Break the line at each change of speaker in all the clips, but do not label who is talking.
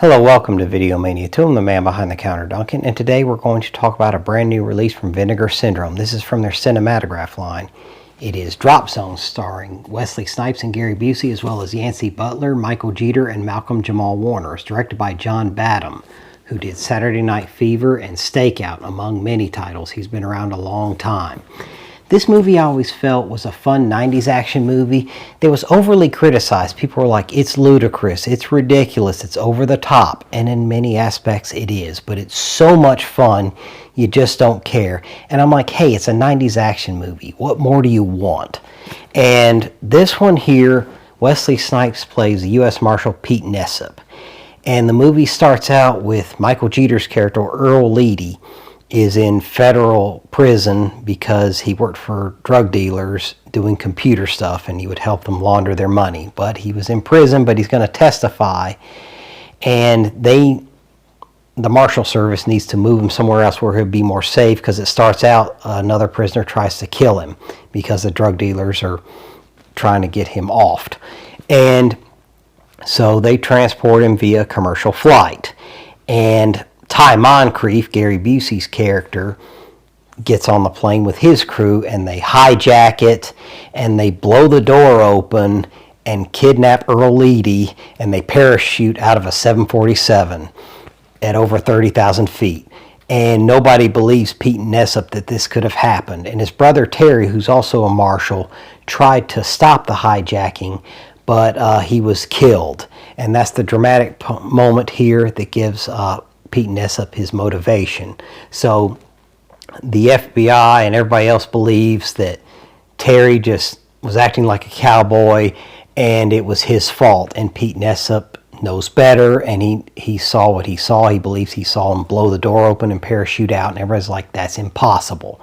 Hello, welcome to Video Mania 2. I'm the man behind the counter, Duncan, and today we're going to talk about a brand new release from Vinegar Syndrome. This is from their Cinematograph line. It is Drop Zone, starring Wesley Snipes and Gary Busey, as well as Yancey Butler, Michael Jeter, and Malcolm Jamal Warner. It's directed by John Badham, who did Saturday Night Fever and Stakeout, among many titles. He's been around a long time. This movie I always felt was a fun 90s action movie that was overly criticized. People were like, it's ludicrous, it's ridiculous, it's over the top. And in many aspects it is, but it's so much fun, you just don't care. And I'm like, hey, it's a 90s action movie. What more do you want? And this one here, Wesley Snipes plays the U.S. Marshal Pete Nessup. And the movie starts out with Michael Jeter's character, Earl Leedy, is in federal prison because he worked for drug dealers doing computer stuff and he would help them launder their money. But he was in prison, but he's going to testify, and the Marshal Service needs to move him somewhere else where he'll be more safe, because it starts out another prisoner tries to kill him because the drug dealers are trying to get him offed. And so they transport him via commercial flight. And Ty Moncrief, Gary Busey's character, gets on the plane with his crew, and they hijack it, and they blow the door open and kidnap Earl Leedy, and they parachute out of a 747 at over 30,000 feet. And nobody believes Pete Nessup that this could have happened. And his brother Terry, who's also a marshal, tried to stop the hijacking, but he was killed. And that's the dramatic moment here that gives Pete Nessup his motivation. So the FBI and everybody else believes that Terry just was acting like a cowboy and it was his fault, and Pete Nessup knows better, and he saw what he saw. He believes he saw him blow the door open and parachute out, and everybody's like, that's impossible.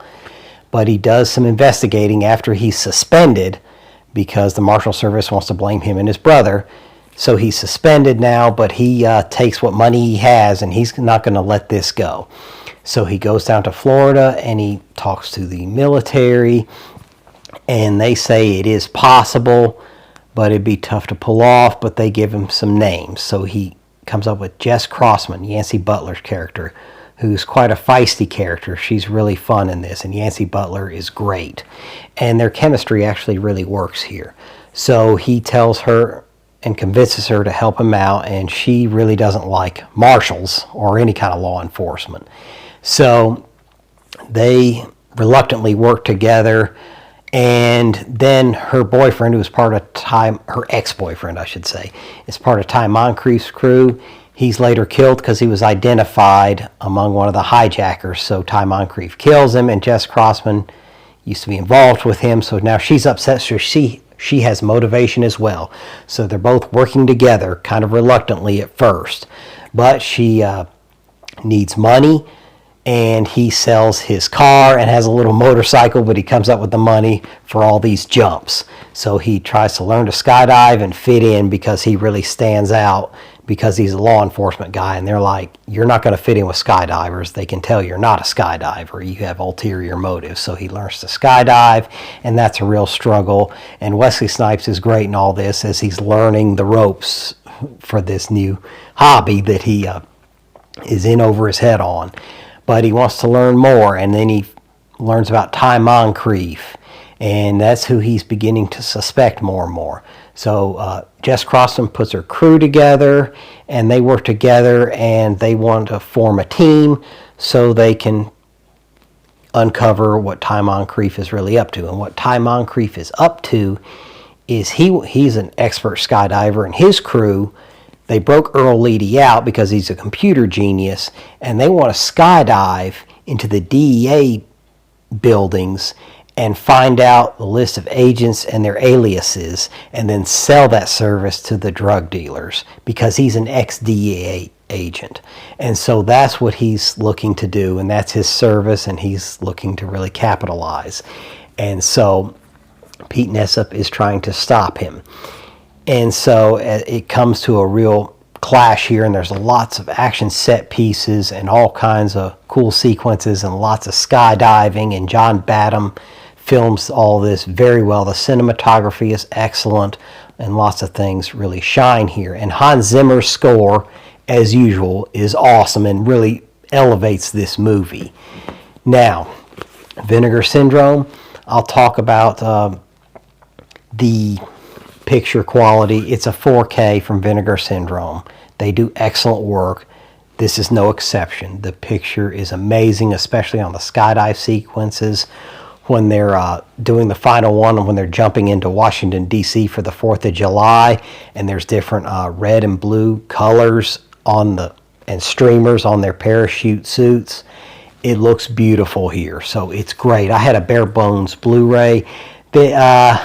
But he does some investigating after he's suspended because the Marshal Service wants to blame him and his brother. So he's suspended now, but he takes what money he has, and he's not going to let this go. So he goes down to Florida, and he talks to the military, and they say it is possible, but it'd be tough to pull off, but they give him some names. So he comes up with Jess Crossman, Yancey Butler's character, who's quite a feisty character. She's really fun in this, and Yancey Butler is great. And their chemistry actually really works here. So he tells her and convinces her to help him out, and she really doesn't like marshals or any kind of law enforcement. So they reluctantly work together, and then her boyfriend, who was part of her ex-boyfriend, I should say, is part of Ty Moncrief's crew. He's later killed because he was identified among one of the hijackers. So Ty Moncrief kills him, and Jess Crossman used to be involved with him, so now she's upset. So she has motivation as well. So they're both working together, kind of reluctantly at first. But she needs money, and he sells his car and has a little motorcycle, but he comes up with the money for all these jumps. So he tries to learn to skydive and fit in because he really stands out, because he's a law enforcement guy, and they're like, you're not going to fit in with skydivers. They can tell you're not a skydiver. You have ulterior motives. So he learns to skydive, and that's a real struggle. And Wesley Snipes is great in all this as he's learning the ropes for this new hobby that he is in over his head on. But he wants to learn more, and then he learns about Ty Moncrief, and that's who he's beginning to suspect more and more. So Jess Crossman puts her crew together, and they work together, and they want to form a team so they can uncover what Ty Moncrief is really up to. And what Ty Moncrief is up to is he's an expert skydiver, and his crew, they broke Earl Leedy out because he's a computer genius, and they want to skydive into the DEA buildings and find out the list of agents and their aliases, and then sell that service to the drug dealers because he's an ex-DEA agent. And so that's what he's looking to do, and that's his service, and he's looking to really capitalize. And so Pete Nessup is trying to stop him. And so it comes to a real clash here, and there's lots of action set pieces and all kinds of cool sequences and lots of skydiving, and John Badham films all this very well. The cinematography is excellent, and lots of things really shine here. And Hans Zimmer's score as usual, is awesome and really elevates this movie. Now, Vinegar Syndrome, I'll talk about the picture quality. It's a 4K from Vinegar Syndrome. They do excellent work. This is no exception. The picture is amazing, especially on the skydive sequences when they're doing the final one and when they're jumping into Washington, D.C. for the 4th of July, and there's different red and blue colors on and streamers on their parachute suits. It looks beautiful here, so it's great. I had a bare bones Blu-ray. They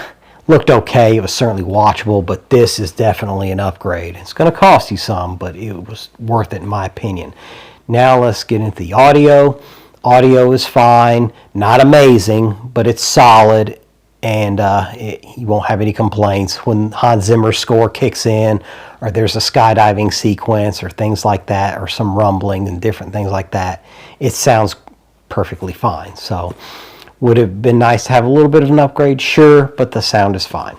looked okay. It was certainly watchable, but this is definitely an upgrade. It's going to cost you some, but it was worth it in my opinion. Now let's get into the audio. Audio is fine, not amazing, but it's solid, and you won't have any complaints when Hans Zimmer's score kicks in, or there's a skydiving sequence or things like that, or some rumbling and different things like that. It sounds perfectly fine. So would have been nice to have a little bit of an upgrade, sure, but the sound is fine.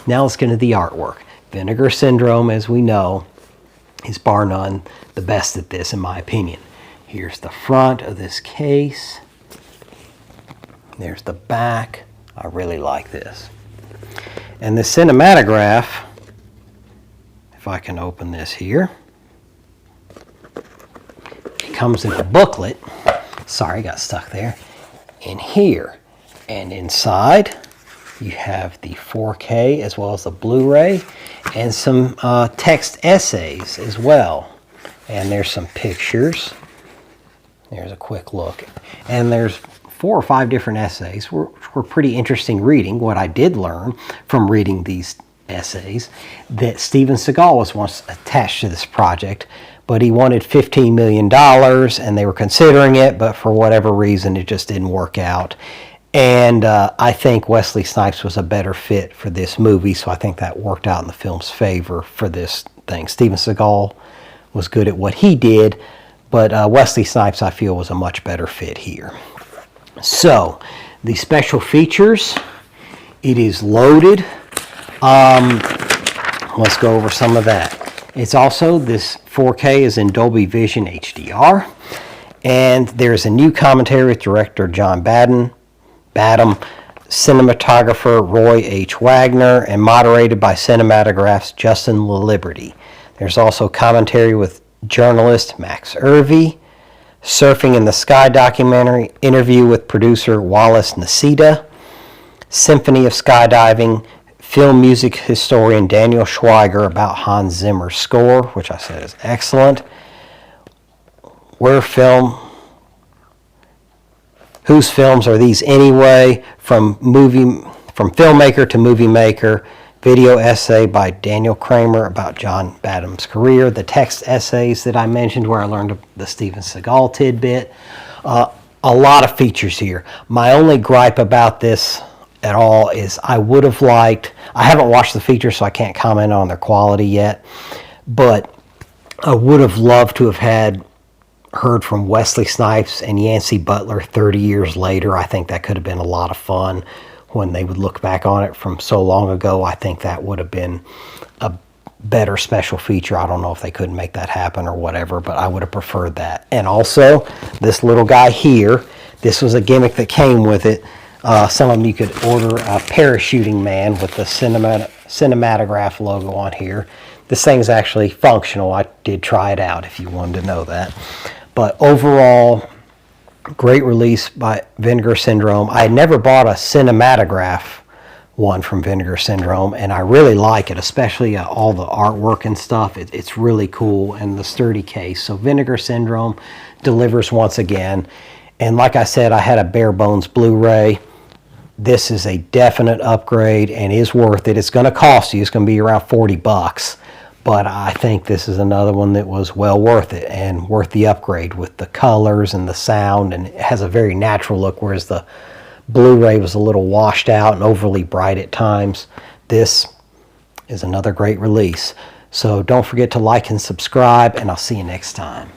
Now let's get into the artwork. Vinegar Syndrome, as we know, is bar none the best at this, in my opinion. Here's the front of this case. There's the back. I really like this. And the Cinematograph, if I can open this here, it comes in a booklet. Sorry, I got stuck there. In here. And inside, you have the 4K as well as the Blu-ray and some text essays as well. And there's some pictures. There's a quick look. And there's 4 or 5 different essays, which were pretty interesting reading. What I did learn from reading these essays, that Steven Seagal was once attached to this project, but he wanted $15 million, and they were considering it, but for whatever reason, it just didn't work out. And I think Wesley Snipes was a better fit for this movie, so I think that worked out in the film's favor for this thing. Steven Seagal was good at what he did, but Wesley Snipes, I feel, was a much better fit here. So, the special features, it is loaded. Let's go over some of that. It's also, this 4K is in Dolby Vision HDR. And there's a new commentary with director John Badham, cinematographer Roy H. Wagner, and moderated by Cinematograph's Justin LaLiberty. There's also commentary with journalist Max Irvey, Surfing in the Sky documentary, interview with producer Wallace Nacita, Symphony of Skydiving, film music historian Daniel Schweiger about Hans Zimmer's score, which I said is excellent. Whose films are these anyway? From filmmaker to movie maker. Video essay by Daniel Kramer about John Badham's career. The text essays that I mentioned where I learned the Steven Seagal tidbit. A lot of features here. My only gripe about this at all is I would have liked, I haven't watched the features so I can't comment on their quality yet, but I would have loved to have heard from Wesley Snipes and Yancey Butler 30 years later. I think that could have been a lot of fun when they would look back on it from so long ago. I think that would have been a better special feature. I don't know if they couldn't make that happen or whatever, but I would have preferred that. And also, this little guy here, this was a gimmick that came with it. Some of them you could order a parachuting man with the Cinematograph logo on here. This thing's actually functional. I did try it out if you wanted to know that. But overall, great release by Vinegar Syndrome. I had never bought a Cinematograph one from Vinegar Syndrome, and I really like it, especially all the artwork and stuff. It's really cool, and the sturdy case. So Vinegar Syndrome delivers once again. And like I said, I had a bare bones Blu-ray. This is a definite upgrade and is worth it. It's going to cost you. It's going to be around $40. But I think this is another one that was well worth it and worth the upgrade with the colors and the sound, and it has a very natural look, whereas the Blu-ray was a little washed out and overly bright at times. This is another great release. So don't forget to like and subscribe, and I'll see you next time.